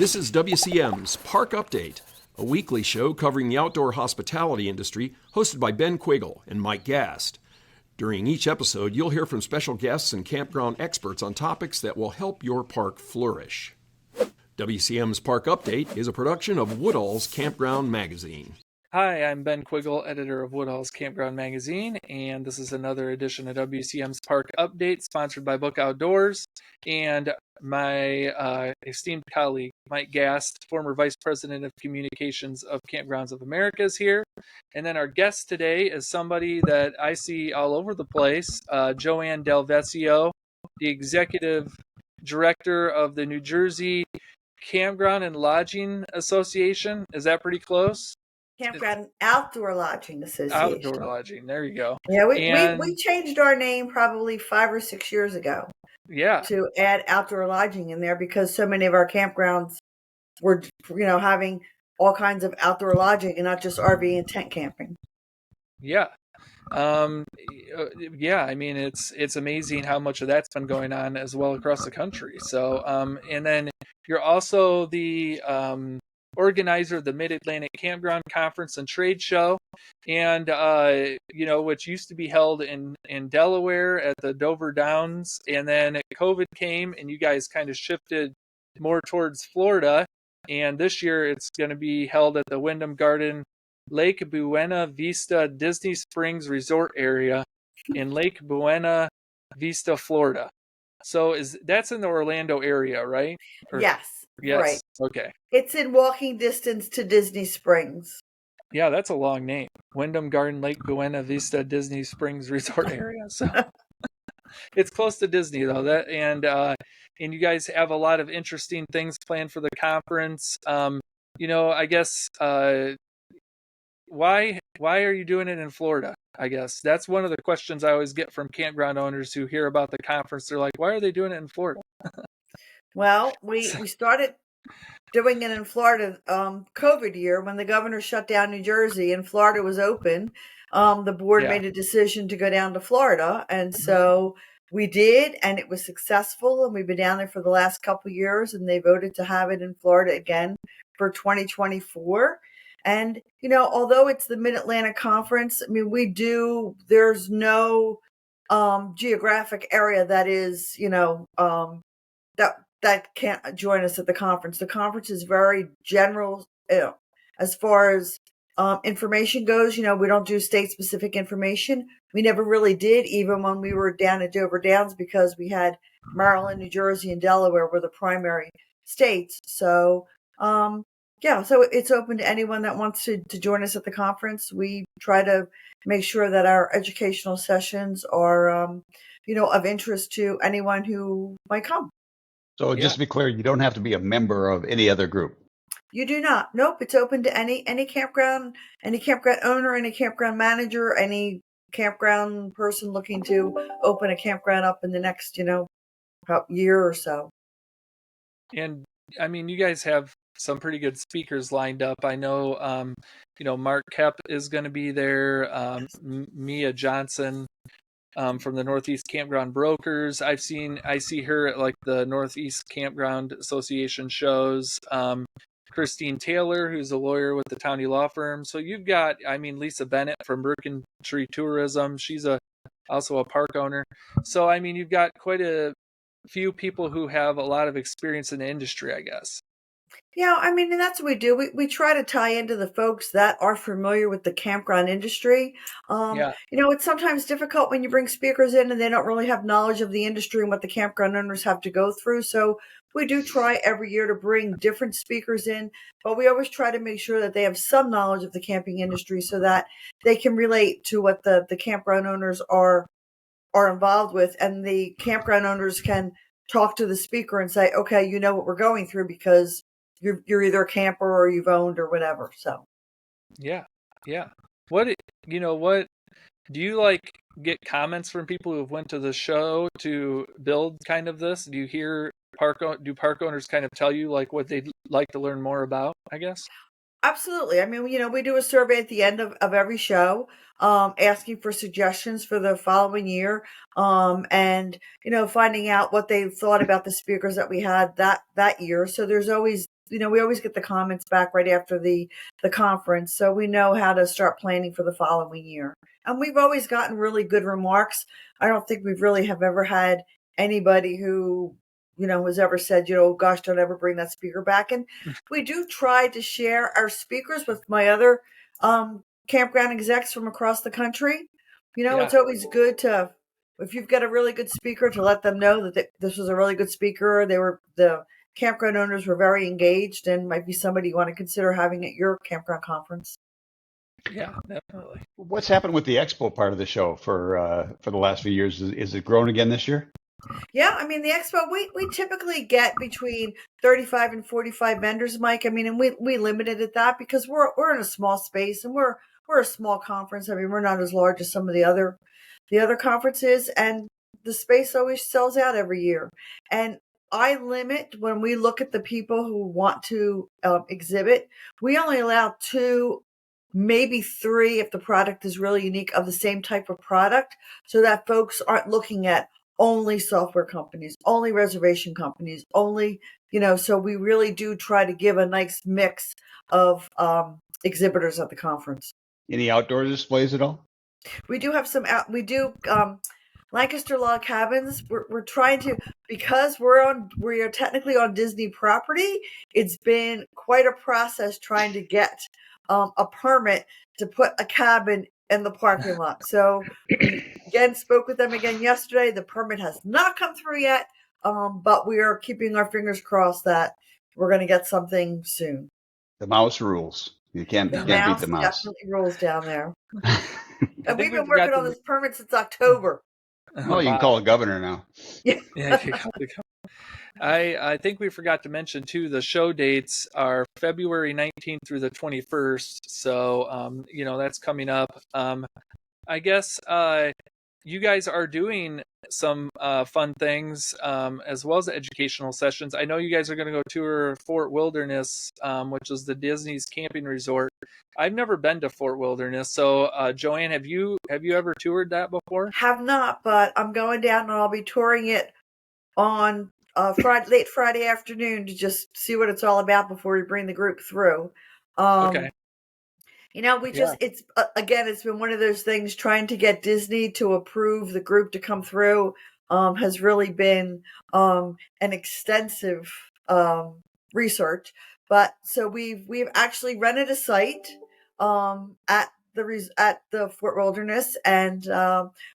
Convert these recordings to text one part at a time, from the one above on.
This is WCM's Park Update, a weekly show covering the outdoor hospitality industry, hosted by Ben Quiggle and Mike Gast. During each episode, you'll hear from special guests and campground experts on topics that will help your park flourish. WCM's Park Update is a production of Woodall's Campground Magazine. Hi, I'm Ben Quiggle, editor of Woodall's Campground Magazine, and this is another edition of WCM's Park Update, sponsored by Book Outdoors. And my esteemed colleague, Mike Gast, former Vice President of Communications of Campgrounds of America, is here. And then our guest today is somebody that I see all over the place, Joanne DelVescio, the Executive Director of the New Jersey Campground and Lodging Association. Is that pretty close? Campground Outdoor Lodging Association. Outdoor Lodging, there you go. Yeah, we changed our name probably 5 or 6 years ago. Yeah. To add outdoor lodging in there because so many of our campgrounds were, having all kinds of outdoor lodging and not just RV and tent camping. Yeah. Yeah, I mean, it's amazing how much of that's been going on as well across the country. So, and then you're also the organizer of the Mid-Atlantic Campground Conference and Trade Show, and which used to be held in Delaware at the Dover Downs, and then COVID came and you guys kind of shifted more towards Florida, and this year it's going to be held at the Wyndham Garden Lake Buena Vista Disney Springs Resort area in Lake Buena Vista, Florida. So that's in the Orlando area, right? Yes. Yes. Right. Okay. It's in walking distance to Disney Springs. Yeah, that's a long name. Wyndham Garden Lake Buena Vista Disney Springs Resort area. So it's close to Disney though. And you guys have a lot of interesting things planned for the conference. I guess why are you doing it in Florida? I guess that's one of the questions I always get from campground owners who hear about the conference. They're like, why are they doing it in Florida? Well, we started doing it in Florida COVID year when the governor shut down New Jersey and Florida was open. The board made a decision to go down to Florida, and so we did, and it was successful, and we've been down there for the last couple of years, and they voted to have it in Florida again for 2024. And, although it's the Mid-Atlantic Conference, I mean, there's no geographic area that is, that can't join us at the conference. The conference is very general as far as information goes. We don't do state-specific information. We never really did, even when we were down at Dover Downs, because we had Maryland, New Jersey, and Delaware were the primary states. So, so it's open to anyone that wants to join us at the conference. We try to make sure that our educational sessions are, of interest to anyone who might come. So just to be clear, you don't have to be a member of any other group. You do not. Nope. It's open to any campground owner, any campground manager, any campground person looking to open a campground up in the next, about year or so. And I mean, you guys have some pretty good speakers lined up. I know, Mark Kep is going to be there. Mia Johnson from the Northeast Campground Brokers. I see her at like the Northeast Campground Association shows. Christine Taylor, who's a lawyer with the Townie Law Firm. So you've got, Lisa Bennett from Tree Tourism. She's also a park owner. So, you've got quite a few people who have a lot of experience in the industry, I guess. Yeah, and that's what we do. We try to tie into the folks that are familiar with the campground industry. It's sometimes difficult when you bring speakers in and they don't really have knowledge of the industry and what the campground owners have to go through. So we do try every year to bring different speakers in, but we always try to make sure that they have some knowledge of the camping industry so that they can relate to what the campground owners are involved with, and the campground owners can talk to the speaker and say, okay, you know what we're going through because you're either a camper or you've owned or whatever. So, yeah. What do you get comments from people who have went to the show to build kind of this? Do you hear park owners kind of tell you what they'd like to learn more about, I guess? Absolutely. We do a survey at the end of every show, asking for suggestions for the following year, and, finding out what they thought about the speakers that we had that year. So there's always we always get the comments back right after the conference, so we know how to start planning for the following year. And we've always gotten really good remarks. I don't think we've really have ever had anybody who, has ever said, gosh, don't ever bring that speaker back. And we do try to share our speakers with my other campground execs from across the country. It's always good to, if you've got a really good speaker, to let them know that this was a really good speaker. The campground owners were very engaged, and might be somebody you want to consider having at your campground conference. Yeah, definitely. What's happened with the expo part of the show for the last few years? Is it grown again this year? Yeah, I mean, the expo, we typically get between 35 and 45 vendors, Mike. I mean, and we limited at that because we're in a small space, and we're a small conference. I mean, we're not as large as some of the other conferences, and the space always sells out every year. And I limit, when we look at the people who want to exhibit, we only allow 2, maybe 3 if the product is really unique, of the same type of product, so that folks aren't looking at only software companies, only reservation companies, only, so we really do try to give a nice mix of exhibitors at the conference. Any outdoor displays at all? We do have we do Lancaster log cabins. We're trying to, because we are technically on Disney property. It's been quite a process trying to get a permit to put a cabin in the parking lot. So we again spoke with them again yesterday. The permit has not come through yet, but we are keeping our fingers crossed that we're going to get something soon. The mouse rules. You can't beat the mouse. Definitely rules down there. And we've been working on this permit since October. Oh, you can call a governor now. Yeah, you can call the governor. I think we forgot to mention too, the show dates are February 19th through the 21st. So, that's coming up. I guess you guys are doing some fun things as well as educational sessions. I know you guys are going to go tour Fort Wilderness, which is the Disney's camping resort. I've never been to Fort Wilderness. So, Joanne, have you ever toured that before? Have not, but I'm going down and I'll be touring it on late Friday afternoon to just see what it's all about before we bring the group through. Okay. It's been one of those things, trying to get Disney to approve the group to come through has really been an extensive research. But so we've actually rented a site at the Fort Wilderness, and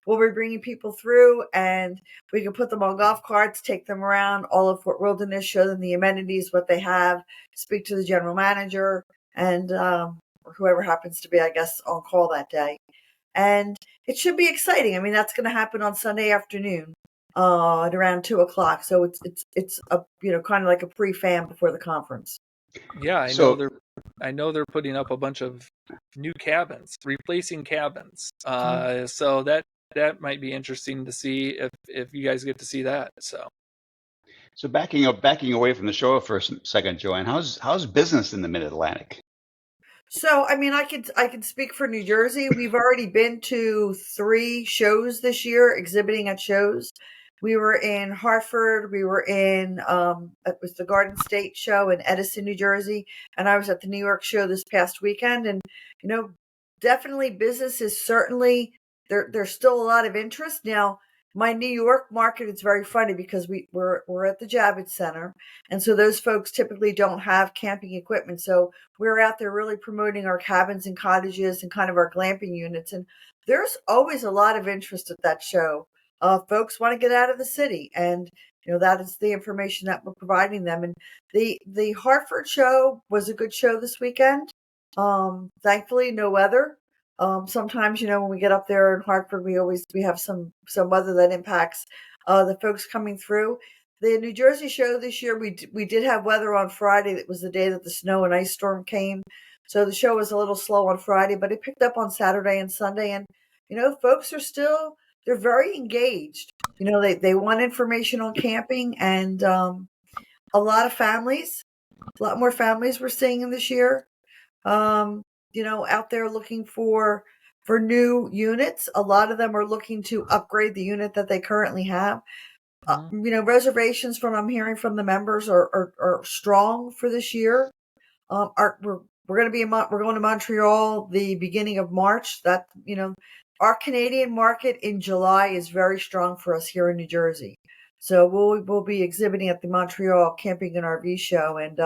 we'll be bringing people through, and we can put them on golf carts, take them around all of Fort Wilderness, show them the amenities, what they have, speak to the general manager, and or whoever happens to be, I guess, on call that day. And it should be exciting. I mean, that's going to happen on Sunday afternoon at around 2:00. So it's a kind of like a pre-fam before the conference. Yeah, I know they're putting up a bunch of new cabins, replacing cabins. So that might be interesting to see if you guys get to see that. So backing away from the show for a second, Joanne, how's business in the Mid-Atlantic? So, I mean, I can speak for New Jersey. We've already been to 3 shows this year, exhibiting at shows. We were in Hartford. We were in it was the Garden State show in Edison, New Jersey, and I was at the New York show this past weekend. And definitely business is certainly there's still a lot of interest now. My New York market is very funny because we're at the Javits Center, and so those folks typically don't have camping equipment. So we're out there really promoting our cabins and cottages and kind of our glamping units. And there's always a lot of interest at that show. Folks want to get out of the city, and that is the information that we're providing them. And the Hartford show was a good show this weekend. Thankfully, no weather. Sometimes, when we get up there in Hartford, we have some weather that impacts the folks coming through. The New Jersey show this year, we did have weather on Friday. That was the day that the snow and ice storm came. So the show was a little slow on Friday, but it picked up on Saturday and Sunday. And, folks are they're very engaged. They want information on camping, and a lot more families we're seeing in this year. Out there looking for new units. A lot of them are looking to upgrade the unit that they currently have. reservations from I'm hearing from the members are strong for this year. We're going to be we're going to Montreal the beginning of March. That our Canadian market in July is very strong for us here in New Jersey. So we'll be exhibiting at the Montreal Camping and RV Show, and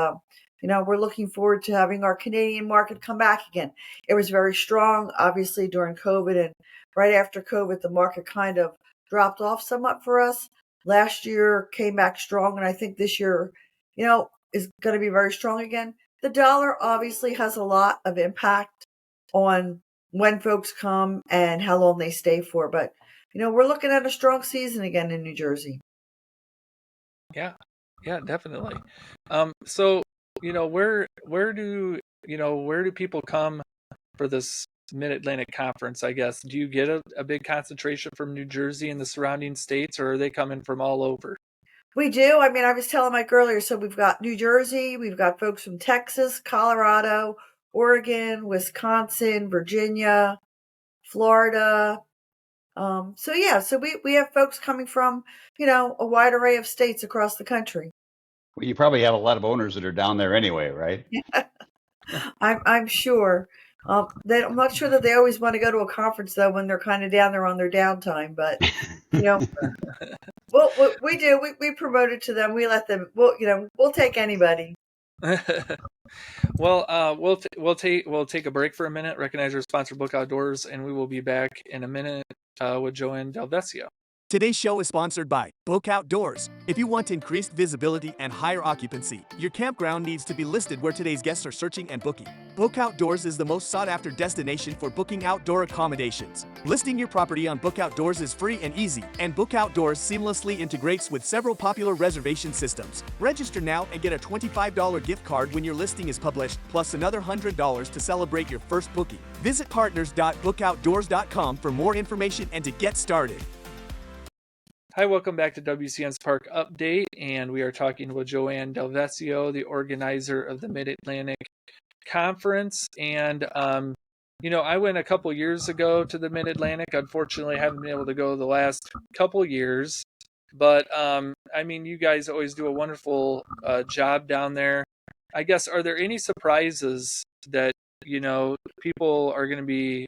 we're looking forward to having our Canadian market come back again. It was very strong, obviously, during COVID, and right after COVID, the market kind of dropped off somewhat for us. Last year came back strong, and I think this year, is going to be very strong again. The dollar obviously has a lot of impact on when folks come and how long they stay for, but we're looking at a strong season again in New Jersey. Yeah, definitely. So where do people come for this Mid-Atlantic Conference, I guess? Do you get a big concentration from New Jersey and the surrounding states, or are they coming from all over? We do. I mean, I was telling Mike earlier, so we've got New Jersey, we've got folks from Texas, Colorado, Oregon, Wisconsin, Virginia, Florida. So we have folks coming from, a wide array of states across the country. Well, you probably have a lot of owners that are down there anyway, right? I'm sure. I'm not sure that they always want to go to a conference though when they're kind of down there on their downtime, but well, we do. We promote it to them. We let them. We'll take anybody. Well, we'll take a break for a minute. Recognize our sponsor, Book Outdoors, and we will be back in a minute with Joanne DelVescio. Today's show is sponsored by Book Outdoors. If you want increased visibility and higher occupancy, your campground needs to be listed where today's guests are searching and booking. Book Outdoors is the most sought-after destination for booking outdoor accommodations. Listing your property on Book Outdoors is free and easy, and Book Outdoors seamlessly integrates with several popular reservation systems. Register now and get a $25 gift card when your listing is published, plus another $100 to celebrate your first booking. Visit partners.bookoutdoors.com for more information and to get started. Hi, welcome back to WCM's Park Update, and we are talking with Joanne DelVescio, the organizer of the Mid-Atlantic Conference. And, I went a couple years ago to the Mid-Atlantic. Unfortunately, I haven't been able to go the last couple years. But, you guys always do a wonderful job down there. I guess, are there any surprises that, people are going to be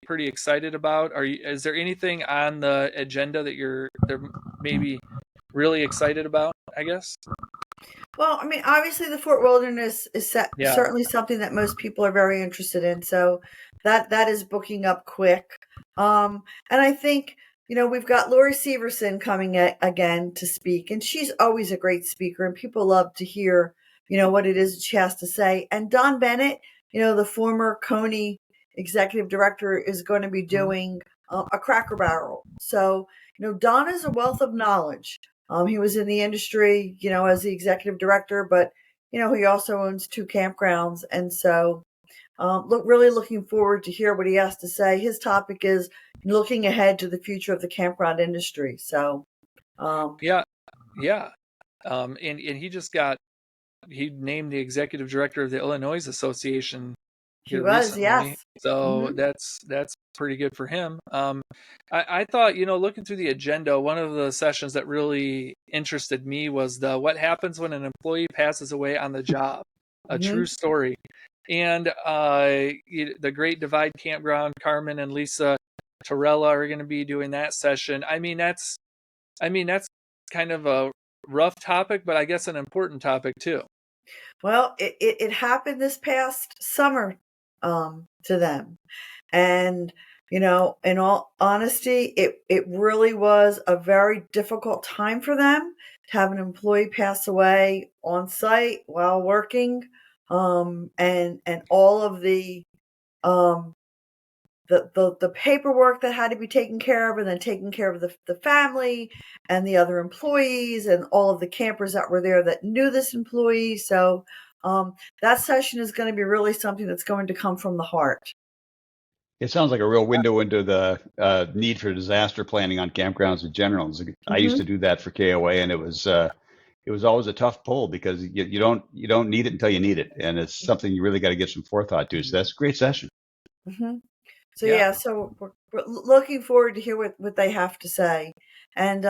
pretty excited about? Is there anything on the agenda that they're maybe really excited about, I guess? Well, obviously the Fort Wilderness is certainly something that most people are very interested in. So that is booking up quick. And I think, we've got Lori Severson coming again to speak, and she's always a great speaker, and people love to hear, what it is that she has to say. And Don Bennett, the former Coney executive director, is going to be doing a Cracker Barrel. So, Don is a wealth of knowledge. He was in the industry, as the executive director, but, he also owns 2 campgrounds. And so, really looking forward to hear what he has to say. His topic is looking ahead to the future of the campground industry. So, yeah. And he named the executive director of the Illinois Association. He was, recently. yes. So that's pretty good for him. I thought, looking through the agenda, one of the sessions that really interested me was what happens when an employee passes away on the job, a true story. And the Great Divide Campground, Carmen and Lisa Torella are going to be doing that session. That's kind of a rough topic, but I guess an important topic too. Well, it happened this past summer to them. And, in all honesty, it really was a very difficult time for them to have an employee pass away on site while working. And all of the paperwork that had to be taken care of, and then taking care of the family and the other employees and all of the campers that were there that knew this employee. So that session is going to be really something that's going to come from the heart. It sounds like a real window into the need for disaster planning on campgrounds in general. I used to do that for KOA, and it was always a tough pull because you don't need it until you need it, and it's something you really got to give some forethought to. So that's a great session. So we're looking forward to hear what they have to say. And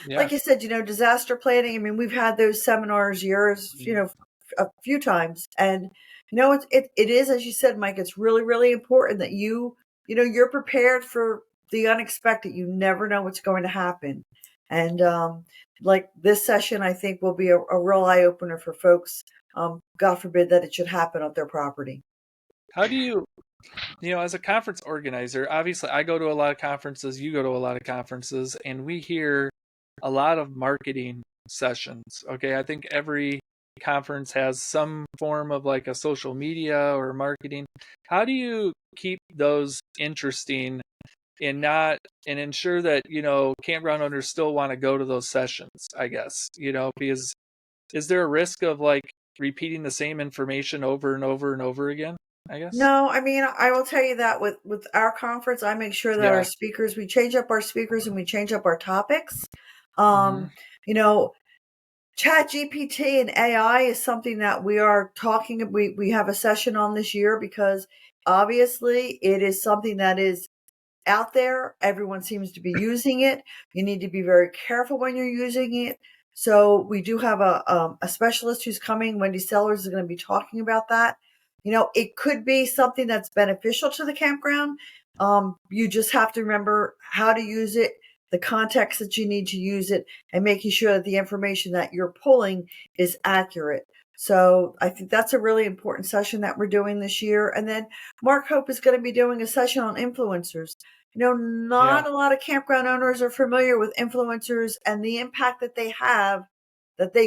like you said, disaster planning. I mean, we've had those seminars a few times, and it is, as you said, Mike. It's really, really important that you're prepared for the unexpected. You never know what's going to happen, and like this session, I think will be a real eye opener for folks. God forbid that it should happen on their property. How do you, as a conference organizer, obviously I go to a lot of conferences, you go to a lot of conferences, and we hear a lot of marketing sessions. Okay. I think every conference has some form of like a social media or marketing. How do you keep those interesting and ensure that, campground owners still want to go to those sessions, I guess, because is there a risk of like repeating the same information over and over and over again, I guess? No, I mean, I will tell you that with our conference, I make sure that we change up our speakers and we change up our topics. Chat GPT and AI is something that we are talking. We have a session on this year because obviously it is something that is out there. Everyone seems to be using it. You need to be very careful when you're using it. So we do have a specialist who's coming. Wendy Sellers is going to be talking about that. It could be something that's beneficial to the campground. You just have to remember how to use it, the context that you need to use it, and making sure that the information that you're pulling is accurate. So I think that's a really important session that we're doing this year. And then Mark Hope is going to be doing a session on influencers. Not a lot of campground owners are familiar with influencers and the impact that they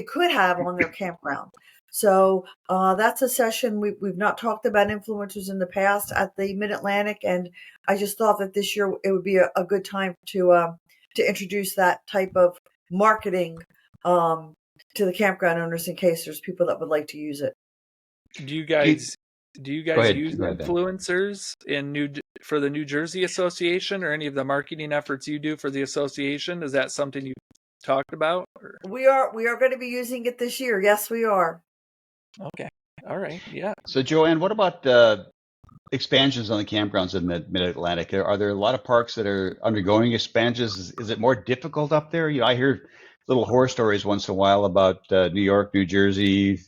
could have on their campground. So that's a session we've not talked about influencers in the past at the Mid-Atlantic, and I just thought that this year it would be a good time to introduce that type of marketing to the campground owners in case there's people that would like to use it. Do you guys use influencers for the New Jersey Association or any of the marketing efforts you do for the association? Is that something you talked about? Or? We are going to be using it this year. Yes, we are. Okay. All right. Yeah. So Joanne, what about expansions on the campgrounds in the Mid-Atlantic? Are there a lot of parks that are undergoing expansions? Is it more difficult up there? I hear little horror stories once in a while about New York, New Jersey,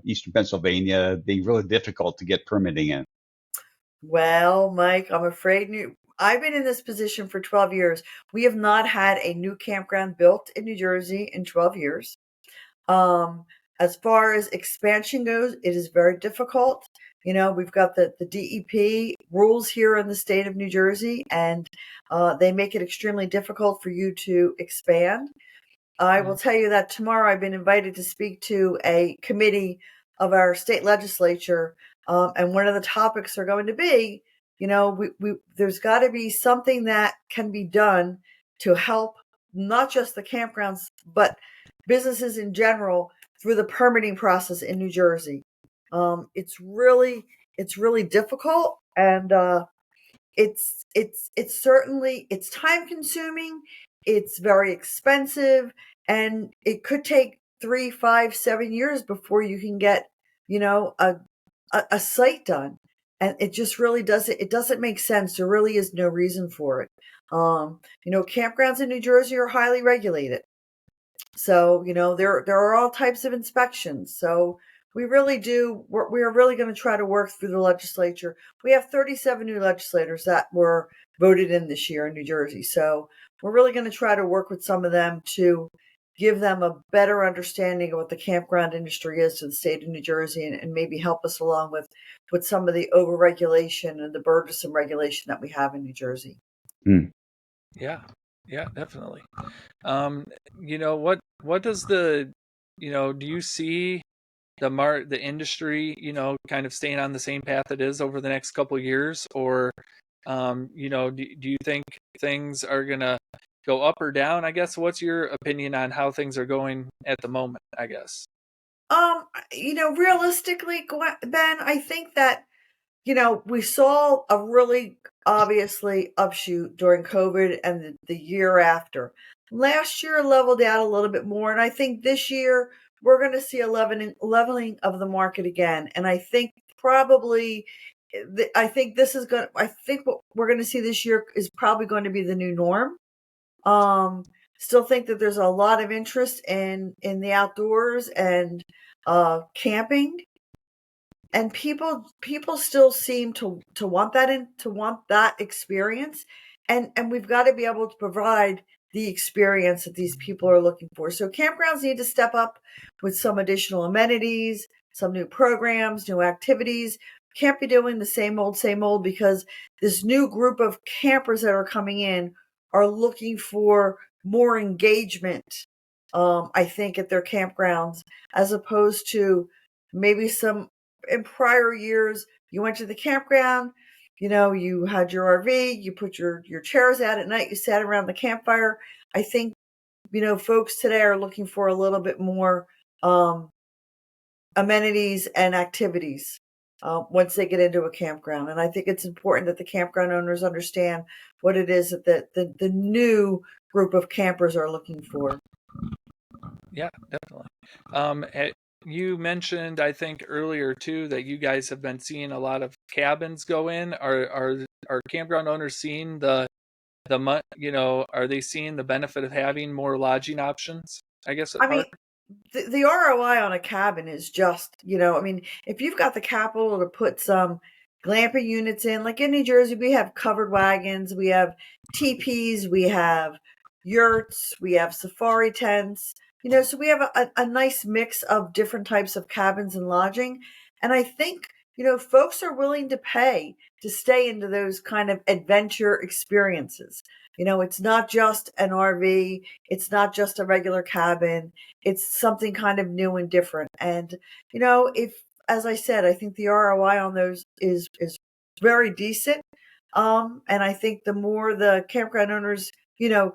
Eastern Pennsylvania being really difficult to get permitting in. Well, Mike, I'm afraid I've been in this position for 12 years. We have not had a new campground built in New Jersey in 12 years. As far as expansion goes, it is very difficult. We've got the DEP rules here in the state of New Jersey, and they make it extremely difficult for you to expand. I will tell you that tomorrow I've been invited to speak to a committee of our state legislature, and one of the topics are going to be, there's got to be something that can be done to help not just the campgrounds, but businesses in general through the permitting process in New Jersey. It's really difficult, and it's certainly time consuming. It's very expensive, and it could take 3, 5, 7 years before you can get, a site done. And it just really doesn't make sense. There really is no reason for it. Campgrounds in New Jersey are highly regulated. So, there are all types of inspections. So we are really going to try to work through the legislature. We have 37 new legislators that were voted in this year in New Jersey. So we're really going to try to work with some of them to give them a better understanding of what the campground industry is to the state of New Jersey, and maybe help us along with some of the overregulation and the burdensome regulation that we have in New Jersey. Yeah, definitely. What does do you see the industry, kind of staying on the same path it is over the next couple of years, or do you think things are gonna go up or down? I guess, what's your opinion on how things are going at the moment, I guess? Realistically, Ben, I think that, we saw a really obviously upshoot during COVID and the year after. Last year leveled out a little bit more, and I think this year we're going to see a leveling of the market again. And I think probably I think what we're going to see this year is probably going to be the new norm. Still think that there's a lot of interest in the outdoors and camping, and people still seem to want that experience, and we've got to be able to provide the experience that these people are looking for. So campgrounds need to step up with some additional amenities, some new programs, new activities. Can't be doing the same old, because this new group of campers that are coming in are looking for more engagement, I think, at their campgrounds, as opposed to maybe some in prior years. You went to the campground, you had your RV, you put your chairs out at night, you sat around the campfire. I think, folks today are looking for a little bit more amenities and activities once they get into a campground. And I think it's important that the campground owners understand what it is that the new group of campers are looking for. Yeah, definitely. You mentioned, I think earlier too, that you guys have been seeing a lot of cabins go in. Are campground owners seeing are they seeing the benefit of having more lodging options, I guess, at park? The ROI on a cabin is just, if you've got the capital to put some glamping units in, like in New Jersey, we have covered wagons, we have teepees, we have yurts, we have safari tents, so we have a nice mix of different types of cabins and lodging. And I think, folks are willing to pay to stay into those kind of adventure experiences. It's not just an RV. It's not just a regular cabin. It's something kind of new and different. And, as I said, I think the ROI on those is very decent. And I think the more the campground owners,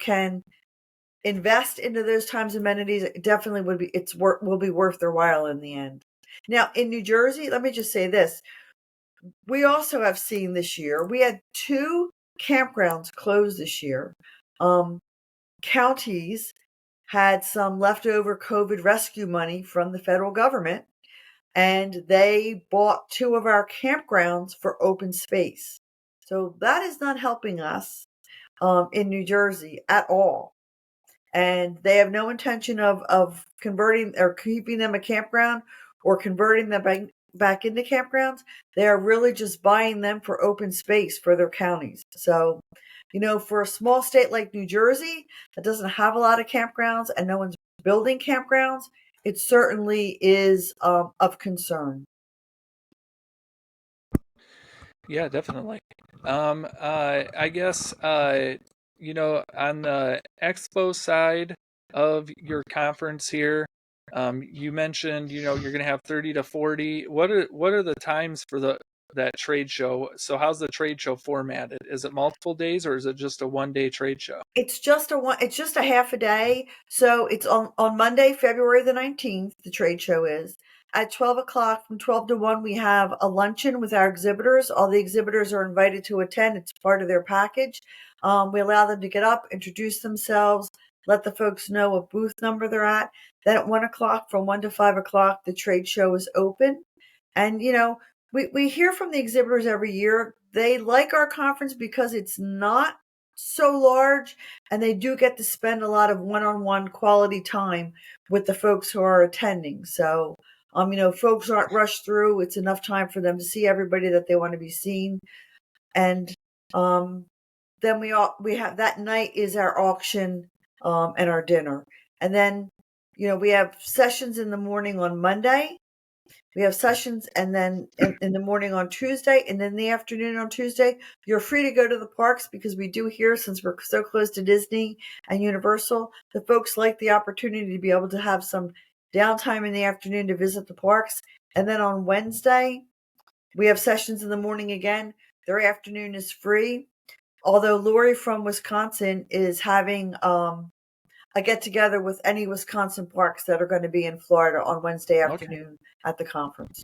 can invest into those times amenities, it definitely will be worth their while in the end. Now, in New Jersey, let me just say this. We also have seen this year, we had 2 campgrounds closed this year. Counties had some leftover COVID rescue money from the federal government, and they bought 2 of our campgrounds for open space. So that is not helping us in New Jersey at all. And they have no intention of converting or keeping them a campground or converting them back into campgrounds. They are really just buying them for open space for their counties. So, for a small state like New Jersey that doesn't have a lot of campgrounds and no one's building campgrounds, it certainly is of concern. Yeah, definitely. I guess, on the expo side of your conference here, you mentioned, you're going to have 30 to 40. What are the times for that trade show? So how's the trade show formatted? Is it multiple days or is it just a 1-day trade show? It's just a half a day. So it's on Monday, February the 19th, the trade show is. At 12 o'clock, from 12 to 1, we have a luncheon with our exhibitors. All the exhibitors are invited to attend. It's part of their package. We allow them to get up, introduce themselves, let the folks know what booth number they're at. Then at 1 o'clock, from 1 to 5 o'clock, the trade show is open. And, we hear from the exhibitors every year. They like our conference because it's not so large, and they do get to spend a lot of one-on-one quality time with the folks who are attending. So, folks aren't rushed through. It's enough time for them to see everybody that they want to be seen. And then we have that night is our auction and our dinner. And then, we have sessions in the morning on Monday. We have sessions and then in the morning on Tuesday, and then the afternoon on Tuesday. You're free to go to the parks because we do here, since we're so close to Disney and Universal, the folks like the opportunity to be able to have some downtime in the afternoon to visit the parks. And then on Wednesday, we have sessions in the morning again. Their afternoon is free. Although Lori from Wisconsin is having a get-together with any Wisconsin parks that are going to be in Florida on Wednesday afternoon at the conference.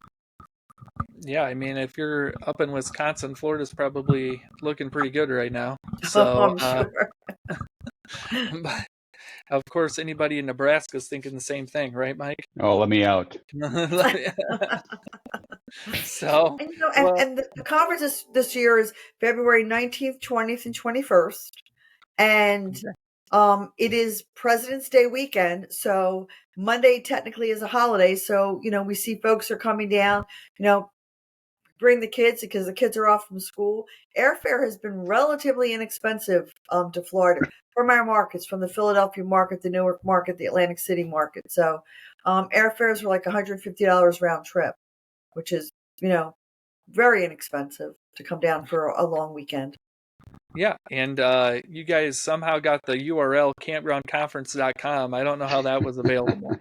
Yeah, I mean, if you're up in Wisconsin, Florida's probably looking pretty good right now. So, I'm sure. But of course, anybody in Nebraska is thinking the same thing, right, Mike? Oh, let me out. So, And, you know, well, and the conference this year is February 19th, 20th, and 21st. And it is President's Day weekend. So Monday technically is a holiday. So, you know, we see folks are coming down, you know, bring the kids because the kids are off from school. Airfare has been relatively inexpensive to Florida from our markets, from the Philadelphia market, the Newark market, the Atlantic City market. So airfares were like $150 round trip, which is, you know, very inexpensive to come down for a long weekend. yeah, and you guys somehow got the URL campgroundconference.com. I don't know how that was available.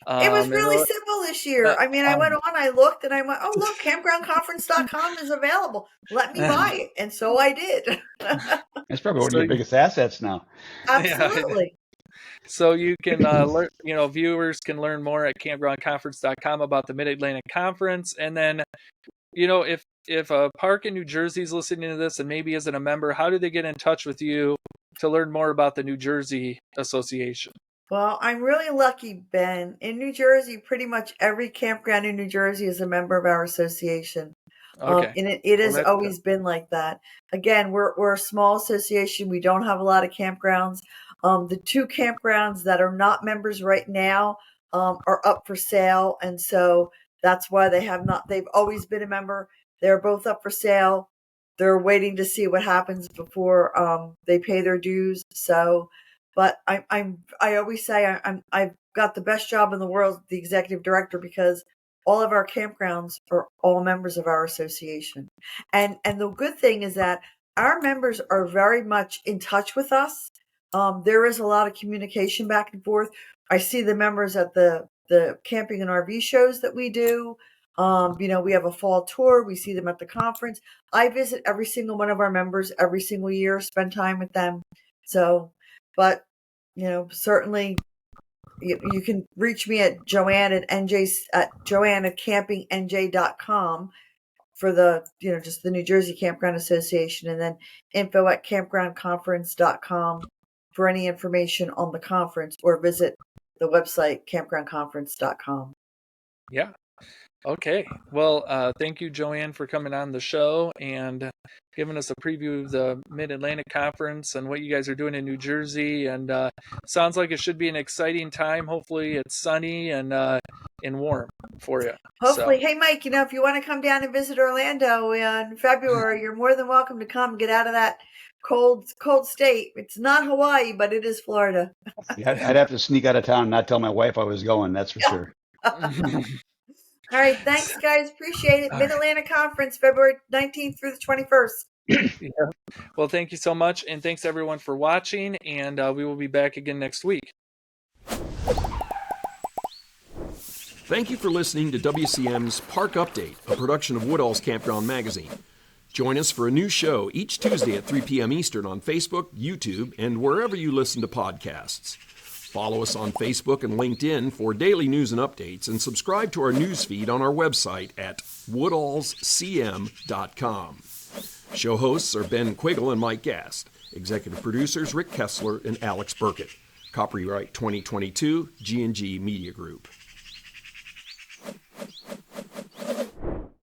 It was And really simple this year. I mean, I went on, I looked, and I went, oh, look, campgroundconference.com is available. Let me buy it. And so I did. That's probably one of So your biggest assets now. Absolutely. So you can learn, you know, viewers can learn more at campgroundconference.com about the Mid-Atlantic Conference. And then, you know, if a park in New Jersey is listening to this and maybe isn't a member, how do they get in touch with you to learn more about the New Jersey Association? Well, I'm really lucky, Ben. In New Jersey, pretty much every campground in New Jersey is a member of our association. Okay. And it Well, has that's always been like that. Again, we're a small association. We don't have a lot of campgrounds. The two campgrounds that are not members right now are up for sale, and so that's why they've always been a member. They're both up for sale. They're waiting to see what happens before they pay their dues. So, but I always say I've got the best job in the world, the executive director, because all of our campgrounds are all members of our association. And the good thing is that our members are very much in touch with us. There is a lot of communication back and forth. I see the members at the camping and RV shows that we do. You know, we have a fall tour. We see them at the conference. I visit every single one of our members every single year, spend time with them. So, but, you know, certainly you can reach me at Joanne at joanne@campingnj.com for the, you know, just the New Jersey Campground Association, and then info at campgroundconference.com for any information on the conference, or visit the website campgroundconference.com. Yeah. Okay. Well, thank you, Joanne, for coming on the show and giving us a preview of the Mid-Atlantic Conference and what you guys are doing in New Jersey. And sounds like it should be an exciting time. Hopefully it's sunny and warm for you. Hopefully. So. Hey, Mike, you know, if you want to come down and visit Orlando in February, you're more than welcome to come get out of that cold state. It's not Hawaii, but it is Florida. Yeah, I'd have to sneak out of town and not tell my wife I was going. That's for sure. All right. Thanks, guys. Appreciate it. Mid-Atlantic Conference, February 19th through the 21st. Yeah. Well, thank you so much. And thanks, everyone, for watching. And we will be back again next week. Thank you for listening to WCM's Park Update, a production of Woodall's Campground Magazine. Join us for a new show each Tuesday at 3 p.m. Eastern on Facebook, YouTube, and wherever you listen to podcasts. Follow us on Facebook and LinkedIn for daily news and updates, and subscribe to our news feed on our website at woodallscm.com. Show hosts are Ben Quiggle and Mike Gast. Executive producers Rick Kessler and Alex Burkett. Copyright 2022, G&G Media Group.